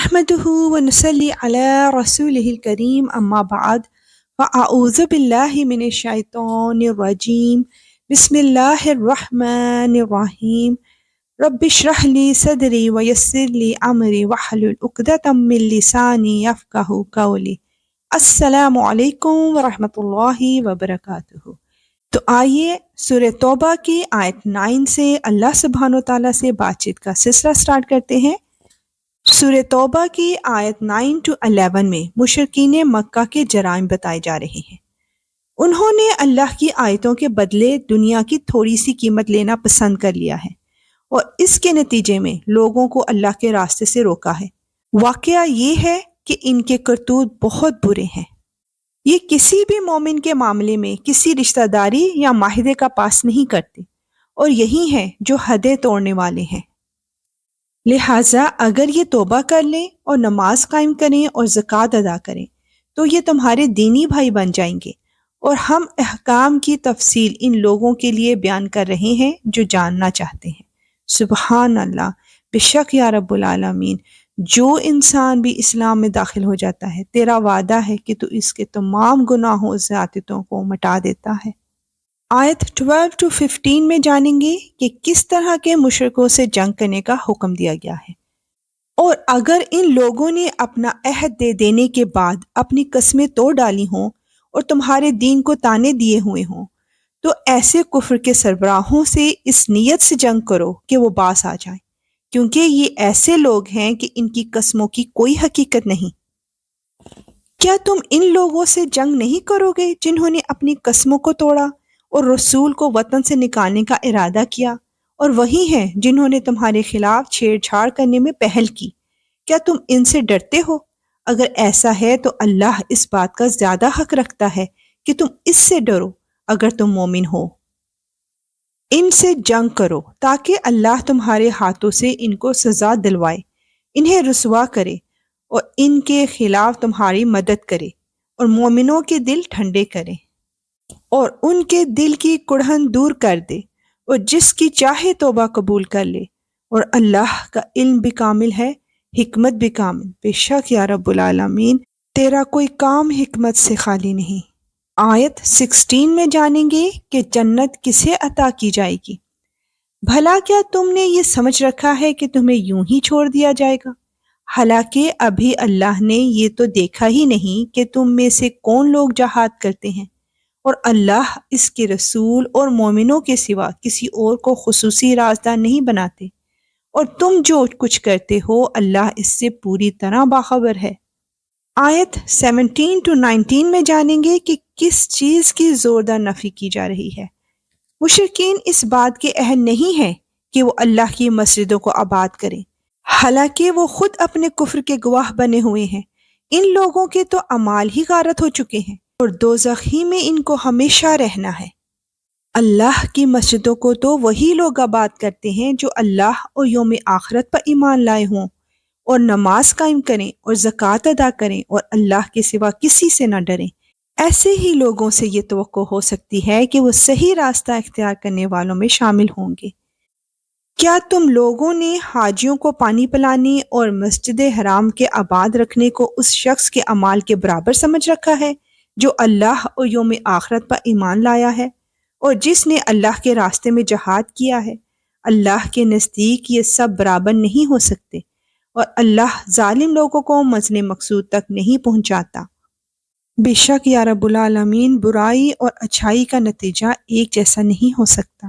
نحمده ونصلي على رسوله الكريم أما بعد فأعوذ بالله من الشيطان الرجيم بسم الله الرحمن الرحيم رب اشرح لي صدري ويسر لي أمري واحلل عقدة من لساني يفقهوا قولي السلام علیکم ورحمۃ اللہ وبرکاتہ۔ تو آئیے سورہ توبہ کی آیت 9 سے اللہ سبحانہ و تعالیٰ سے بات چیت کا سلسلہ سٹارٹ کرتے ہیں۔ سورہ توبہ کی آیت 9 to 11 میں مشرکین مکہ کے جرائم بتائے جا رہے ہیں۔ انہوں نے اللہ کی آیتوں کے بدلے دنیا کی تھوڑی سی قیمت لینا پسند کر لیا ہے اور اس کے نتیجے میں لوگوں کو اللہ کے راستے سے روکا ہے۔ واقعہ یہ ہے کہ ان کے کرتوت بہت برے ہیں۔ یہ کسی بھی مومن کے معاملے میں کسی رشتہ داری یا معاہدے کا پاس نہیں کرتے اور یہی ہیں جو حدیں توڑنے والے ہیں۔ لہٰذا اگر یہ توبہ کر لیں اور نماز قائم کریں اور زکوٰۃ ادا کریں تو یہ تمہارے دینی بھائی بن جائیں گے، اور ہم احکام کی تفصیل ان لوگوں کے لیے بیان کر رہے ہیں جو جاننا چاہتے ہیں۔ سبحان اللہ، بے شک یا رب العالمین، جو انسان بھی اسلام میں داخل ہو جاتا ہے تیرا وعدہ ہے کہ تو اس کے تمام گناہوں اور زیادتیوں کو مٹا دیتا ہے۔ آیت 12 to 15 میں جانیں گے کہ کس طرح کے مشرکوں سے جنگ کرنے کا حکم دیا گیا ہے۔ اور اگر ان لوگوں نے اپنا عہد دے دینے کے بعد اپنی قسمیں توڑ ڈالی ہوں اور تمہارے دین کو تانے دیے ہوئے ہوں تو ایسے کفر کے سربراہوں سے اس نیت سے جنگ کرو کہ وہ باز آ جائیں، کیونکہ یہ ایسے لوگ ہیں کہ ان کی قسموں کی کوئی حقیقت نہیں۔ کیا تم ان لوگوں سے جنگ نہیں کرو گے جنہوں نے اپنی قسموں کو توڑا اور رسول کو وطن سے نکالنے کا ارادہ کیا، اور وہی ہیں جنہوں نے تمہارے خلاف چھیڑ چھاڑ کرنے میں پہل کی؟ کیا تم ان سے ڈرتے ہو؟ اگر ایسا ہے تو اللہ اس بات کا زیادہ حق رکھتا ہے کہ تم اس سے ڈرو اگر تم مومن ہو۔ ان سے جنگ کرو تاکہ اللہ تمہارے ہاتھوں سے ان کو سزا دلوائے، انہیں رسوا کرے اور ان کے خلاف تمہاری مدد کرے اور مومنوں کے دل ٹھنڈے کرے اور ان کے دل کی کڑھن دور کر دے، اور جس کی چاہے توبہ قبول کر لے، اور اللہ کا علم بھی کامل ہے، حکمت بھی کامل۔ بے شک یا رب العالمین، تیرا کوئی کام حکمت سے خالی نہیں۔ آیت 16 میں جانیں گے کہ جنت کسے عطا کی جائے گی۔ بھلا کیا تم نے یہ سمجھ رکھا ہے کہ تمہیں یوں ہی چھوڑ دیا جائے گا؟ حالانکہ ابھی اللہ نے یہ تو دیکھا ہی نہیں کہ تم میں سے کون لوگ جہاد کرتے ہیں، اور اللہ اس کے رسول اور مومنوں کے سوا کسی اور کو خصوصی رازدار نہیں بناتے، اور تم جو کچھ کرتے ہو اللہ اس سے پوری طرح باخبر ہے۔ آیت 17 to 19 میں جانیں گے کہ کس چیز کی زوردار نفی کی جا رہی ہے۔ مشرکین اس بات کے اہل نہیں ہیں کہ وہ اللہ کی مسجدوں کو آباد کریں، حالانکہ وہ خود اپنے کفر کے گواہ بنے ہوئے ہیں۔ ان لوگوں کے تو اعمال ہی غارت ہو چکے ہیں اور دوزخ ہی میں ان کو ہمیشہ رہنا ہے۔ اللہ کی مسجدوں کو تو وہی لوگ آباد کرتے ہیں جو اللہ اور یوم آخرت پر ایمان لائے ہوں اور نماز قائم کریں اور زکوٰۃ ادا کریں اور اللہ کے سوا کسی سے نہ ڈریں۔ ایسے ہی لوگوں سے یہ توقع ہو سکتی ہے کہ وہ صحیح راستہ اختیار کرنے والوں میں شامل ہوں گے۔ کیا تم لوگوں نے حاجیوں کو پانی پلانے اور مسجد حرام کے آباد رکھنے کو اس شخص کے اعمال کے برابر سمجھ رکھا ہے جو اللہ اور یوم آخرت پر ایمان لایا ہے اور جس نے اللہ کے راستے میں جہاد کیا ہے؟ اللہ کے نزدیک یہ سب برابر نہیں ہو سکتے، اور اللہ ظالم لوگوں کو منزل مقصود تک نہیں پہنچاتا۔ بے شک یا رب العالمین، برائی اور اچھائی کا نتیجہ ایک جیسا نہیں ہو سکتا۔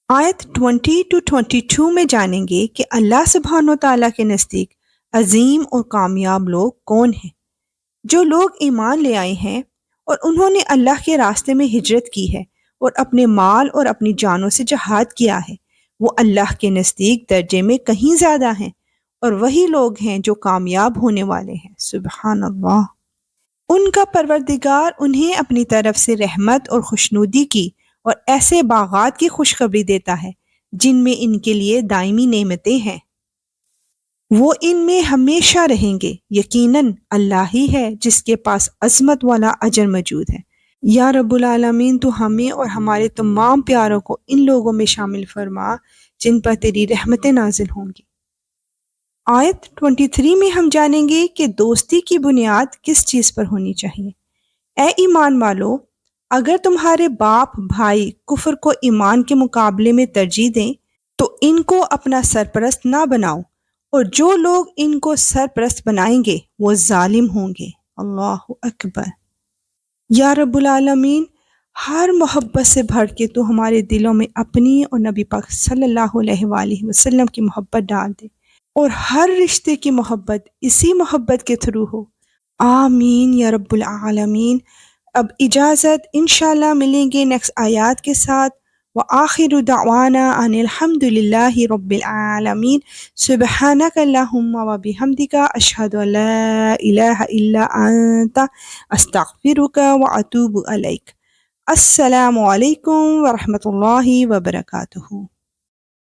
آیت 20 to 22 میں جانیں گے کہ اللہ سبحانہ و تعالیٰ کے نزدیک عظیم اور کامیاب لوگ کون ہیں۔ جو لوگ ایمان لے آئے ہیں اور انہوں نے اللہ کے راستے میں ہجرت کی ہے اور اپنے مال اور اپنی جانوں سے جہاد کیا ہے، وہ اللہ کے نزدیک درجے میں کہیں زیادہ ہیں، اور وہی لوگ ہیں جو کامیاب ہونے والے ہیں۔ سبحان اللہ۔ ان کا پروردگار انہیں اپنی طرف سے رحمت اور خوشنودی کی اور ایسے باغات کی خوشخبری دیتا ہے جن میں ان کے لیے دائمی نعمتیں ہیں، وہ ان میں ہمیشہ رہیں گے۔ یقیناً اللہ ہی ہے جس کے پاس عظمت والا اجر موجود ہے۔ یا رب العالمین، تو ہمیں اور ہمارے تمام پیاروں کو ان لوگوں میں شامل فرما جن پر تیری رحمتیں نازل ہوں گی۔ آیت 23 میں ہم جانیں گے کہ دوستی کی بنیاد کس چیز پر ہونی چاہیے۔ اے ایمان والو، اگر تمہارے باپ بھائی کفر کو ایمان کے مقابلے میں ترجیح دیں تو ان کو اپنا سرپرست نہ بناؤ، اور جو لوگ ان کو سرپرست بنائیں گے وہ ظالم ہوں گے۔ اللہ اکبر۔ یا رب العالمین، ہر محبت سے بڑھ کے تو ہمارے دلوں میں اپنی اور نبی پاک صلی اللہ علیہ وآلہ وسلم کی محبت ڈال دے، اور ہر رشتے کی محبت اسی محبت کے تھرو ہو۔ آمین یا رب العالمین۔ اب اجازت، انشاءاللہ ملیں گے نیکسٹ آیات کے ساتھ۔ وآخر دعوانا ان الحمد للہ رب العالمین۔ سبحانک اللہم وبحمدک، اشہد ان لا الہ الا انت، استغفرک واتوب الیک۔ السلام علیکم ورحمۃ اللہ وبرکاتہ۔